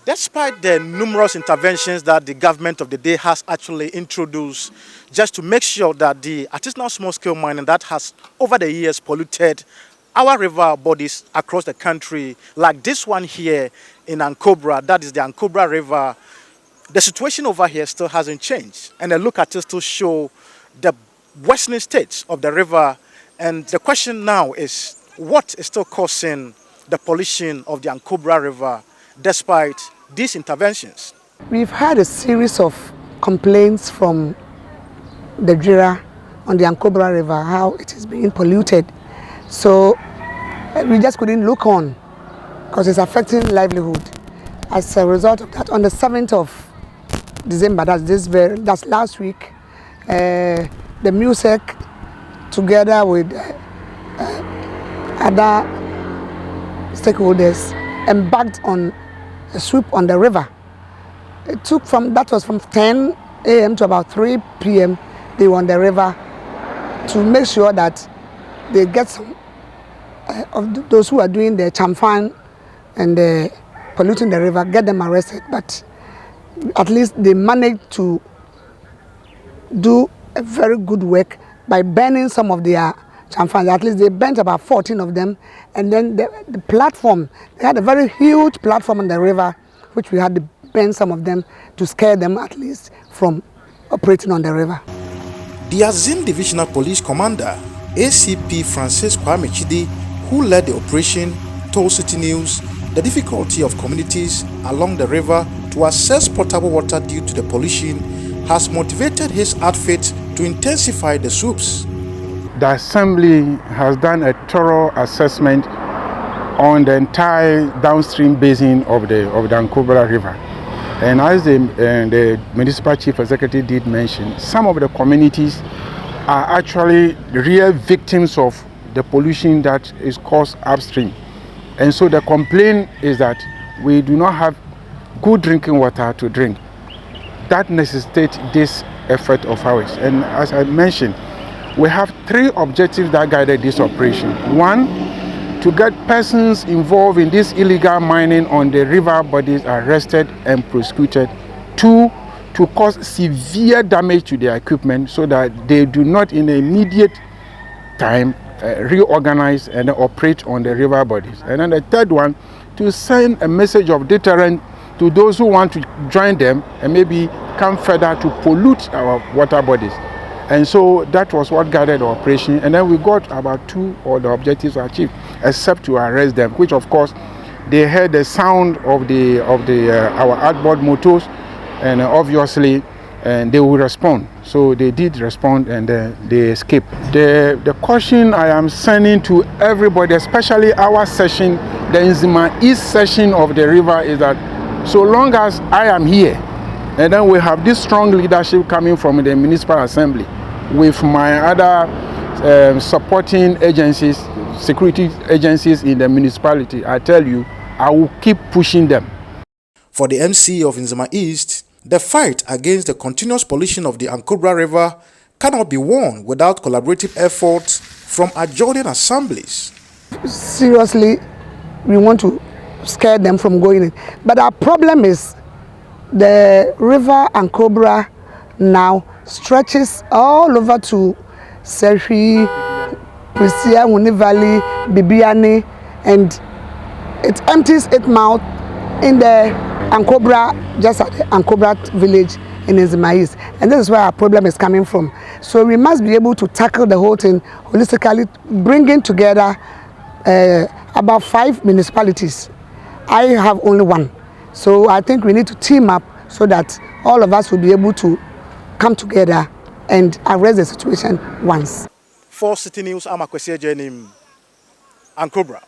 Despite the numerous interventions that the government of the day has actually introduced just to make sure that the artisanal small-scale mining that has over the years polluted our river bodies across the country, like this one here in Ankobra, that is the Ankobrah River, the situation over here still hasn't changed. And a look at it still show the worsening state of the river. And the question now is, what is still causing the pollution of the Ankobrah River despite these interventions? We've had a series of complaints from the JIRA on the Ankobra River, how it is being polluted. So we just couldn't look on because it's affecting livelihood. As a result of that, on the 7th of December, that's last week, the MUSEC together with other stakeholders embarked on a sweep on the river. It took that was from 10 a.m. to about 3 p.m. they were on the river to make sure that they get some of those who are doing the chamfan and polluting the river, get them arrested. But at least they managed to do a very good work by burning some of their chamfans. At least they burnt about 14 of them. And then the platform, they had a very huge platform on the river, which we had to burn some of them to scare them at least from operating on the river. The Azin Divisional Police Commander, ACP Francis Kwame, who led the operation, told Citi News the difficulty of communities along the river to access potable water due to the pollution has motivated his outfit to intensify the swoops. The Assembly has done a thorough assessment on the entire downstream basin of the Ankobra River. And as the Municipal Chief Executive did mention, some of the communities are actually real victims of the pollution that is caused upstream. And so the complaint is that we do not have good drinking water to drink. That necessitates this effort of ours. And as I mentioned, we have 3 objectives that guided this operation. 1, to get persons involved in this illegal mining on the river bodies arrested and prosecuted. 2, to cause severe damage to their equipment so that they do not in the immediate time reorganize and operate on the river bodies. And then the 3rd one, to send a message of deterrent to those who want to join them and maybe come further to pollute our water bodies. And so that was what guided the operation. And then we got about 2 of the objectives achieved, except to arrest them, which of course they heard the sound of our outboard motors, and obviously they will respond. So they did respond and they escaped. The caution I am sending to everybody, especially our section, the Nzima East section of the river, is that so long as I am here, and then we have this strong leadership coming from the Municipal Assembly with my other supporting agencies, security agencies in the municipality, I tell you, I will keep pushing them. For the MC of Nzima East, the fight against the continuous pollution of the Ankobra River cannot be won without collaborative efforts from adjoining assemblies. Seriously, we want to scare them from going in. But our problem is the river Ankobra now stretches all over to Serhi, Prisia, Wuni Valley, Bibiani, and it empties its mouth in the Ankobra, just at the Ankobra village in Nzima East. And this is where our problem is coming from. So we must be able to tackle the whole thing holistically, bringing together about 5 municipalities. I have only 1. So I think we need to team up so that all of us will be able to come together and address the situation once. For Citi News, I'm Ankobra.